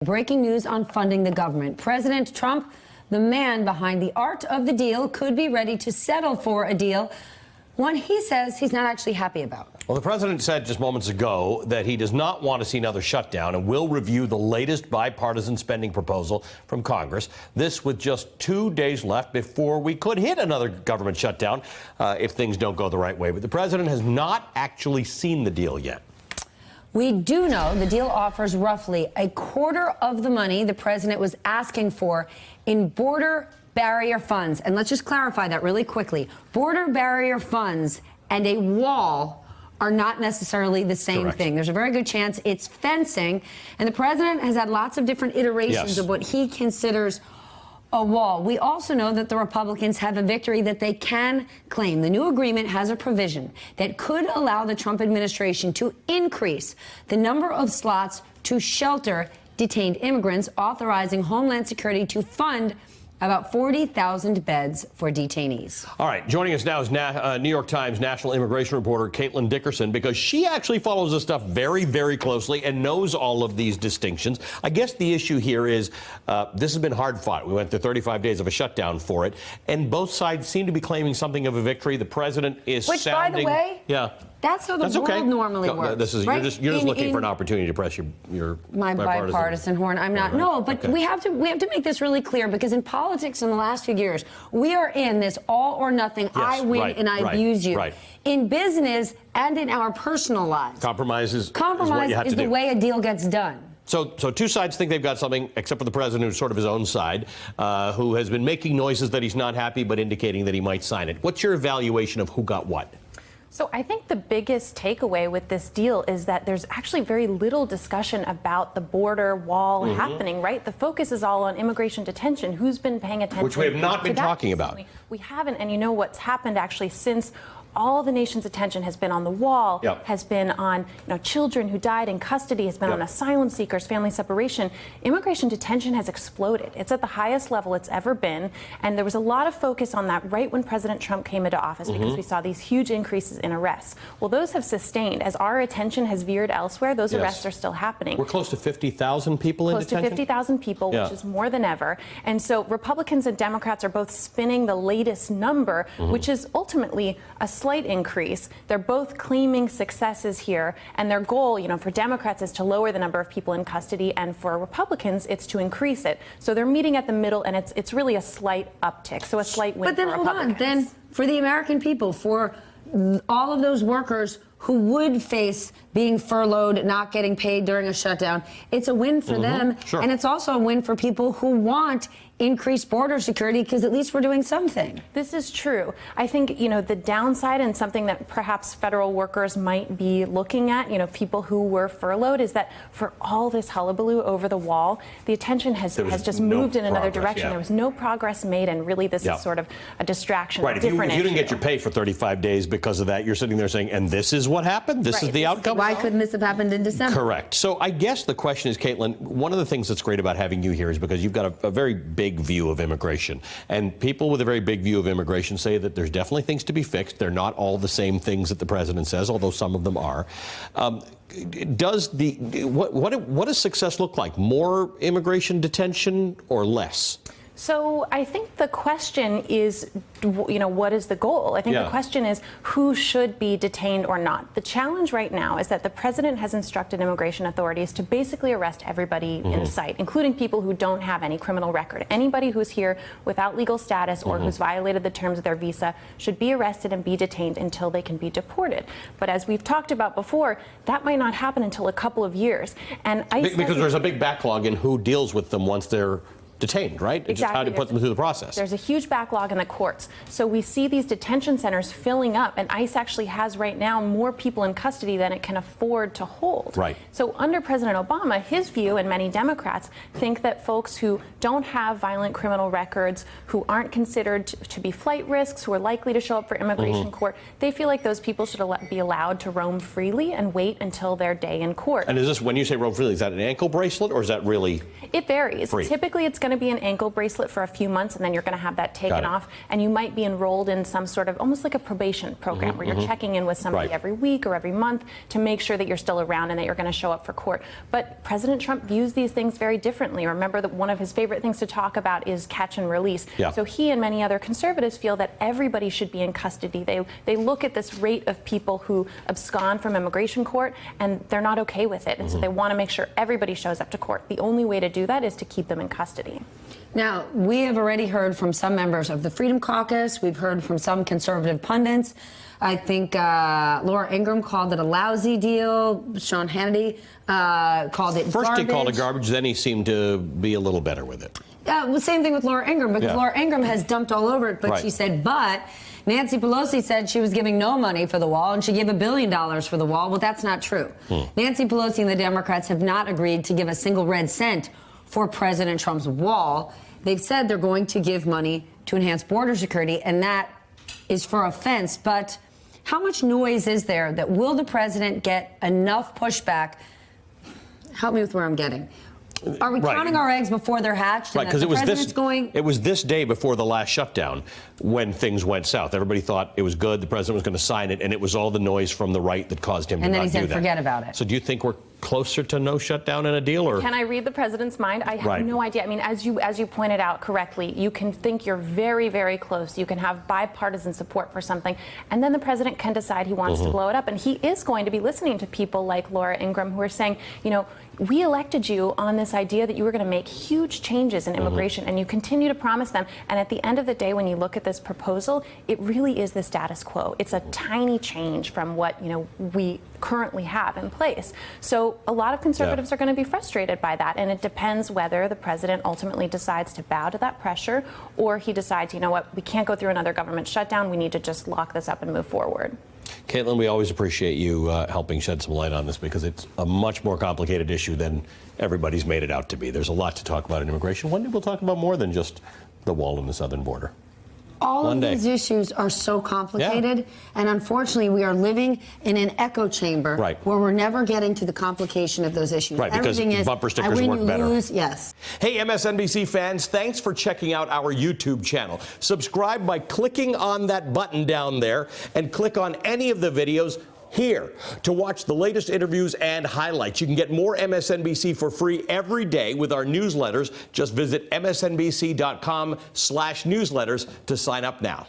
Breaking news on funding the government. President Trump, the man behind the art of the deal, could be ready to settle for a deal, one he says he's not actually happy about. Well, the president said just moments ago that he does not want to see another shutdown and will review the latest bipartisan spending proposal from Congress. This with just 2 days left before we could hit another government shutdown if things don't go the right way. But the president has not actually seen the deal yet. We do know the deal offers roughly a quarter of the money the president was asking for in border barrier funds. And let's just clarify that really quickly. Border barrier funds and a wall are not necessarily the same thing. There's a very good chance it's fencing. And the president has had lots of different iterations of what he considers a wall. We also know that the Republicans have a victory that they can claim. The new agreement has a provision that could allow the Trump administration to increase the number of slots to shelter detained immigrants, authorizing Homeland Security to fund about 40,000 beds for detainees. All right, joining us now is New York Times national immigration reporter Caitlin Dickerson, because she actually follows this stuff very, very closely and knows all of these distinctions. I guess the issue here is this has been hard fought. We went through 35 days of a shutdown for it, and both sides seem to be claiming something of a victory. The president is sounding... By the way, that's how the world normally works. This is, right? You're just looking for an opportunity to press your my bipartisan horn. I'm not. No, but we have to make this really clear, because in politics in the last few years, we are in this all or nothing. I win and I abuse you. In business and in our personal lives, compromise is the way a deal gets done. So two sides think they've got something, except for the president, who's sort of his own side, who has been making noises that he's not happy, but indicating that he might sign it. What's your evaluation of who got what? So I think the biggest takeaway with this deal is that there's actually very little discussion about the border wall happening, right? The focus is all on immigration detention. Who's been paying attention? Which we have not been talking about. We haven't. And you know what's happened actually since all the nation's attention has been on the wall, has been on children who died in custody, has been on asylum seekers, family separation. Immigration detention has exploded. It's at the highest level it's ever been. And there was a lot of focus on that right when President Trump came into office, because we saw these huge increases in arrests. Well, those have sustained. As our attention has veered elsewhere, those arrests are still happening. We're close to 50,000 people in detention? Close to 50,000 people, which is more than ever. And so Republicans and Democrats are both spinning the latest number, which is ultimately a slight increase. They're both claiming successes here, and their goal, for Democrats is to lower the number of people in custody, and for Republicans it's to increase it. So they're meeting at the middle, and it's really a slight uptick, so a slight win for Republicans. But then hold on, then for the American people, for all of those workers who would face being furloughed, not getting paid during a shutdown, it's a win for them. And it's also a win for people who want increased border security, because at least we're doing something. This is true. I think, the downside, and something that perhaps federal workers might be looking at, people who were furloughed, is that for all this hullabaloo over the wall, the attention has just moved in another direction. There was no progress made, and really this is sort of a distraction. Right. If you didn't get your pay for 35 days because of that, you're sitting there saying, and this is what happened? This is the outcome? Why couldn't this have happened in December? Correct. So I guess the question is, Caitlin, one of the things that's great about having you here is because you've got a very big view of immigration. And people with a very big view of immigration say that there's definitely things to be fixed. They're not all the same things that the president says, although some of them are. What does success look like? More immigration detention or less? So I think the question is, what is the goal? I think the question is who should be detained or not. The challenge right now is that the president has instructed immigration authorities to basically arrest everybody in sight, including people who don't have any criminal record. Anybody who's here without legal status or who's violated the terms of their visa should be arrested and be detained until they can be deported. But as we've talked about before, that might not happen until a couple of years. And because there's a big backlog in who deals with them once they're detained, right? It's just how to put them through the process. There's a huge backlog in the courts. So we see these detention centers filling up, and ICE actually has right now more people in custody than it can afford to hold. Right. So under President Obama, his view, and many Democrats, think that folks who don't have violent criminal records, who aren't considered to be flight risks, who are likely to show up for immigration court, they feel like those people should be allowed to roam freely and wait until their day in court. And is this, when you say roam freely, is that an ankle bracelet, or is that really It varies. free? Typically, it's going going to be an ankle bracelet for a few months, and then you're going to have that taken Got it. off, and you might be enrolled in some sort of almost like a probation program where you're checking in with somebody Right. every week or every month to make sure that you're still around and that you're going to show up for court. But President Trump views these things very differently. Remember that one of his favorite things to talk about is catch and release. Yeah. So he and many other conservatives feel that everybody should be in custody. They look at this rate of people who abscond from immigration court, and they're not okay with it. And so they want to make sure everybody shows up to court. The only way to do that is to keep them in custody. Now, we have already heard from some members of the Freedom Caucus. We've heard from some conservative pundits. I think Laura Ingraham called it a lousy deal. Sean Hannity called it First garbage. he called it garbage, then he seemed to be a little better with it. Well, same thing with Laura Ingraham, because Yeah. Laura Ingraham has dumped all over it, but Right. she said, but Nancy Pelosi said she was giving no money for the wall, and she gave $1 billion for the wall. Well, that's not true. Nancy Pelosi and the Democrats have not agreed to give a single red cent for President Trump's wall. They've said they're going to give money to enhance border security, and that is for a fence. But how much noise is there that will the president get enough pushback? Help me with where I'm getting. Are we Right. counting our eggs before they're hatched? Right, and that because the it was president's going. it was this day before the last shutdown when things went south. Everybody thought it was good. The president was going to sign it, and it was all the noise from the right that caused him And to then not he said, do that. "Forget about it." So do you think we're closer to no shutdown and a deal, or Can I read the president's mind? I have Right. no idea. I mean, as you pointed out correctly, you can think you're very, very close. You can have bipartisan support for something, and then the president can decide he wants to blow it up. And he is going to be listening to people like Laura Ingraham who are saying, you know, we elected you on this idea that you were going to make huge changes in immigration, and you continue to promise them. And at the end of the day, when you look at this proposal, it really is the status quo. It's a tiny change from what, you know, we currently have in place. So a lot of conservatives are going to be frustrated by that, and it depends whether the president ultimately decides to bow to that pressure, or he decides, you know what, we can't go through another government shutdown. We need to just lock this up and move forward. Caitlin, we always appreciate you helping shed some light on this, because it's a much more complicated issue than everybody's made it out to be. There's a lot to talk about in immigration. One day we'll talk about more than just the wall and the southern border. All One of day. these issues are so complicated, and unfortunately, we are living in an echo chamber Right. where we're never getting to the complication of those issues. Right, because Everything is, bumper stickers I win, work you better. lose, yes. Hey, MSNBC fans, thanks for checking out our YouTube channel. Subscribe by clicking on that button down there and click on any of the videos here to watch the latest interviews and highlights. You can get more MSNBC for free every day with our newsletters. Just visit msnbc.com/newsletters to sign up now.